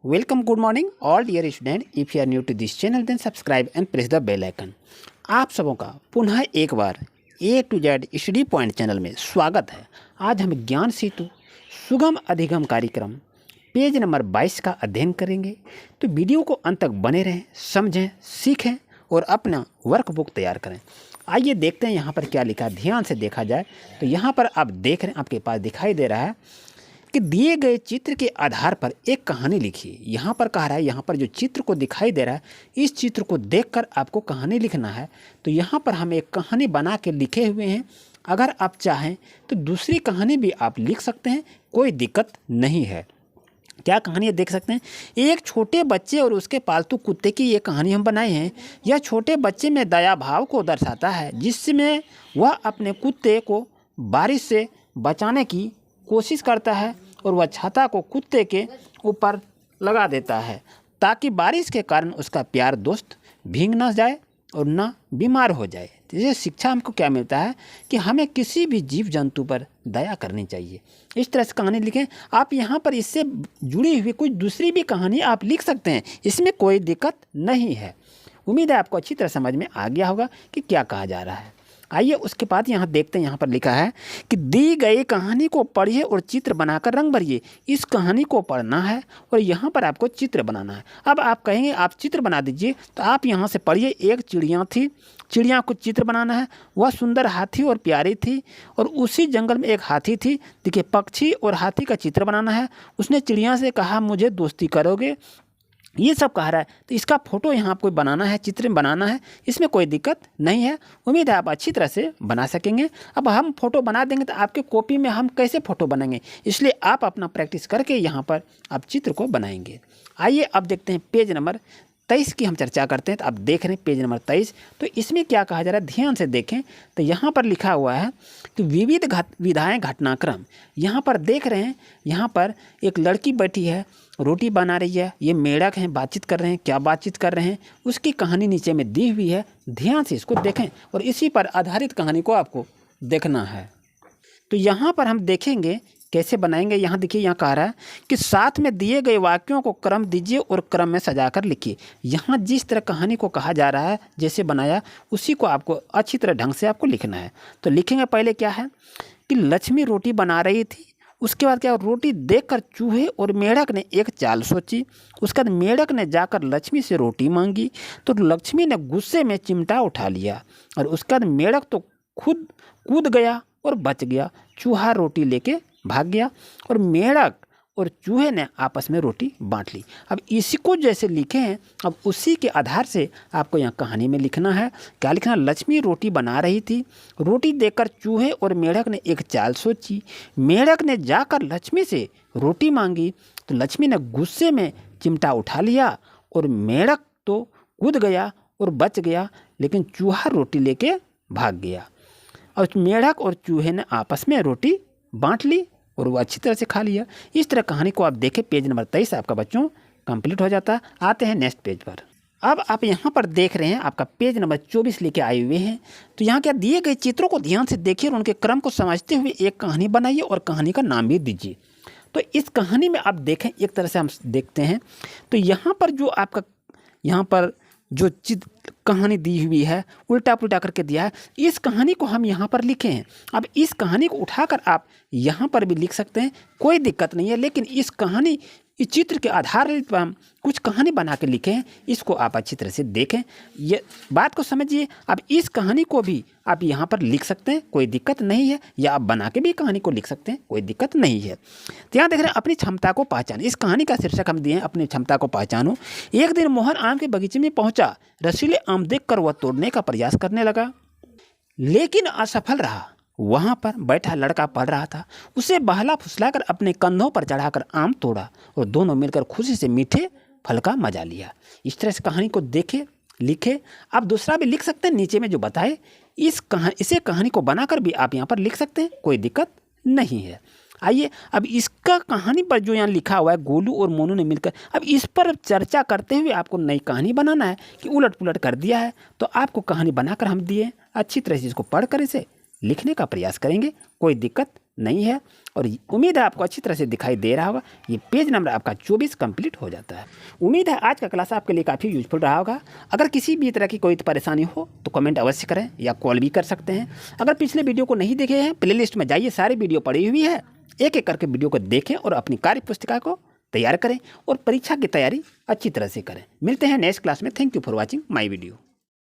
Welcome, good morning, all dear student. If you are new to this channel, then subscribe and press the bell icon. आप सबों का पुनः एक बार A to Z study point channel में स्वागत है। आज हम ज्ञान सेतु सुगम अधिगम कार्यक्रम पेज नंबर 22 का अध्ययन करेंगे। तो वीडियो को अंत तक बने रहें, समझें, सीखें और अपना वर्कबुक तैयार करें। आइए देखते हैं यहाँ पर क्या लिखा है। ध्यान से देखा जाए तो यहाँ पर आप देख रहे हैं, आपके पास दिखाई दे रहा है कि दिए गए चित्र के आधार पर एक कहानी लिखिए। यहाँ पर कह रहा है, यहाँ पर जो चित्र को दिखाई दे रहा है, इस चित्र को देखकर आपको कहानी लिखना है। तो यहाँ पर हम एक कहानी बना के लिखे हुए हैं। अगर आप चाहें तो दूसरी कहानी भी आप लिख सकते हैं, कोई दिक्कत नहीं है। क्या कहानी है देख सकते हैं। एक छोटे बच्चे और उसके पालतू कुत्ते की ये कहानी हम बनाए हैं। यह छोटे बच्चे में दया भाव को दर्शाता है, जिसमें वह अपने कुत्ते को बारिश से बचाने की कोशिश करता है और वह छाता को कुत्ते के ऊपर लगा देता है ताकि बारिश के कारण उसका प्यार दोस्त भीग न जाए और न बीमार हो जाए। तो ये शिक्षा हमको क्या मिलता है कि हमें किसी भी जीव जंतु पर दया करनी चाहिए। इस तरह से कहानी लिखें। आप यहाँ पर इससे जुड़ी हुई कुछ दूसरी भी कहानी आप लिख सकते हैं, इसमें कोई दिक्कत नहीं है। उम्मीद है आपको अच्छी तरह समझ में आ गया होगा कि क्या कहा जा रहा है। आइए उसके बाद यहाँ देखते हैं। यहाँ पर लिखा है कि दी गई कहानी को पढ़िए और चित्र बनाकर रंग भरिए। इस कहानी को पढ़ना है और यहाँ पर आपको चित्र बनाना है। अब आप कहेंगे आप चित्र बना दीजिए, तो आप यहाँ से पढ़िए। एक चिड़िया थी, चिड़िया को चित्र बनाना है। वह सुंदर हाथी और प्यारी थी और उसी जंगल में एक हाथी थी। देखिए, पक्षी और हाथी का चित्र बनाना है। उसने चिड़िया से कहा मुझे दोस्ती करोगे, ये सब कह रहा है। तो इसका फ़ोटो यहाँ आपको बनाना है, चित्र में बनाना है, इसमें कोई दिक्कत नहीं है। उम्मीद है आप अच्छी तरह से बना सकेंगे। अब हम फ़ोटो बना देंगे तो आपके कॉपी में हम कैसे फ़ोटो बनाएंगे, इसलिए आप अपना प्रैक्टिस करके यहाँ पर आप चित्र को बनाएंगे। आइए अब देखते हैं पेज नंबर 23 की हम चर्चा करते हैं। तो आप देख रहे हैं पेज नंबर 23। तो इसमें क्या कहा जा रहा है, ध्यान से देखें। तो यहाँ पर लिखा हुआ है कि विविध विधाएँ घटनाक्रम। यहाँ पर देख रहे हैं, यहाँ पर एक लड़की बैठी है, रोटी बना रही है। ये मेढक हैं, बातचीत कर रहे हैं। क्या बातचीत कर रहे हैं, उसकी कहानी नीचे में दी हुई है। ध्यान से इसको देखें और इसी पर आधारित कहानी को आपको देखना है। तो यहाँ पर हम देखेंगे कैसे बनाएंगे। यहाँ देखिए, यहाँ कह रहा है कि साथ में दिए गए वाक्यों को क्रम दीजिए और क्रम में सजाकर लिखिए। यहाँ जिस तरह कहानी को कहा जा रहा है, जैसे बनाया, उसी को आपको अच्छी तरह ढंग से आपको लिखना है। तो लिखेंगे पहले क्या है कि लक्ष्मी रोटी बना रही थी। उसके बाद क्या, रोटी देखकर चूहे और मेढक ने एक चाल सोची। उसके बाद मेढक ने जाकर लक्ष्मी से रोटी मांगी तो लक्ष्मी ने गुस्से में चिमटा उठा लिया और उसके बाद मेढक तो खुद कूद गया और बच गया। चूहा रोटी लेके भाग गया और मेढक और चूहे ने आपस में रोटी बांट ली। अब इसी को जैसे लिखे हैं, अब उसी के आधार से आपको यहाँ कहानी में लिखना है। क्या लिखना, लक्ष्मी रोटी बना रही थी। रोटी देखकर चूहे और मेढक ने एक चाल सोची। मेढक ने जाकर लक्ष्मी से रोटी मांगी तो लक्ष्मी ने गुस्से में चिमटा उठा लिया और मेढक तो कूद गया और बच गया, लेकिन चूहा रोटी लेके भाग गया। और मेढक और चूहे ने आपस में रोटी बांट ली और वो अच्छी तरह से खा लिया। इस तरह कहानी को आप देखें। पेज नंबर 23 आपका बच्चों कंप्लीट हो जाता है। आते हैं नेक्स्ट पेज पर। अब आप यहाँ पर देख रहे हैं, आपका पेज नंबर 24 लेके आए हुए हैं। तो यहाँ क्या, दिए गए चित्रों को ध्यान से देखिए और उनके क्रम को समझते हुए एक कहानी बनाइए और कहानी का नाम भी दीजिए। तो इस कहानी में आप देखें, एक तरह से हम देखते हैं। तो यहाँ पर जो आपका यहाँ पर जो कहानी दी हुई है, उल्टा पुल्टा करके दिया है, इस कहानी को हम यहाँ पर लिखे हैं। अब इस कहानी को उठाकर आप यहाँ पर भी लिख सकते हैं, कोई दिक्कत नहीं है। लेकिन इस कहानी, इस चित्र के आधार पर हम कुछ कहानी बना के लिखे हैं, इसको आप अच्छी तरह से देखें, ये बात को समझिए। अब इस कहानी को भी आप यहाँ पर लिख सकते हैं, कोई दिक्कत नहीं है, या आप बना के भी कहानी को लिख सकते हैं, कोई दिक्कत नहीं है। तो यहाँ देख रहे हैं, अपनी क्षमता को पहचान। इस कहानी का शीर्षक हम दिए हैं, अपनी क्षमता को पहचानो। एक दिन मोहन आम के बगीचे में पहुँचा। रसीले आम देखकर वह तोड़ने का प्रयास करने लगा, लेकिन असफल रहा। वहाँ पर बैठा लड़का पढ़ रहा था। उसे बहला फुसलाकर अपने कंधों पर चढ़ाकर आम तोड़ा और दोनों मिलकर खुशी से मीठे फल का मजा लिया। इस तरह से कहानी को देखे, लिखे। आप दूसरा भी लिख सकते हैं, नीचे में जो बताए इसे कहानी को बनाकर भी आप यहाँ पर लिख सकते हैं, कोई दिक्कत नहीं है। आइए अब इसका कहानी पर जो यहाँ लिखा हुआ है, गोलू और मोनू ने मिलकर, अब इस पर चर्चा करते हुए आपको नई कहानी बनाना है कि उलट पुलट कर दिया है। तो आपको कहानी बनाकर हम दिए, अच्छी तरह से इसको पढ़कर इसे लिखने का प्रयास करेंगे, कोई दिक्कत नहीं है। और उम्मीद है आपको अच्छी तरह से दिखाई दे रहा होगा। ये पेज नंबर आपका 24 कंप्लीट हो जाता है। उम्मीद है आज का क्लास आपके लिए काफ़ी यूजफुल रहा होगा। अगर किसी भी तरह की कोई परेशानी हो तो कमेंट अवश्य करें या कॉल भी कर सकते हैं। अगर पिछले वीडियो को नहीं देखे हैं, प्लेलिस्ट में जाइए, सारी वीडियो पड़ी हुई है, एक एक करके वीडियो को देखें और अपनी कार्य पुस्तिका को तैयार करें और परीक्षा की तैयारी अच्छी तरह से करें। मिलते हैं नेक्स्ट क्लास में। Thank you for watching my video.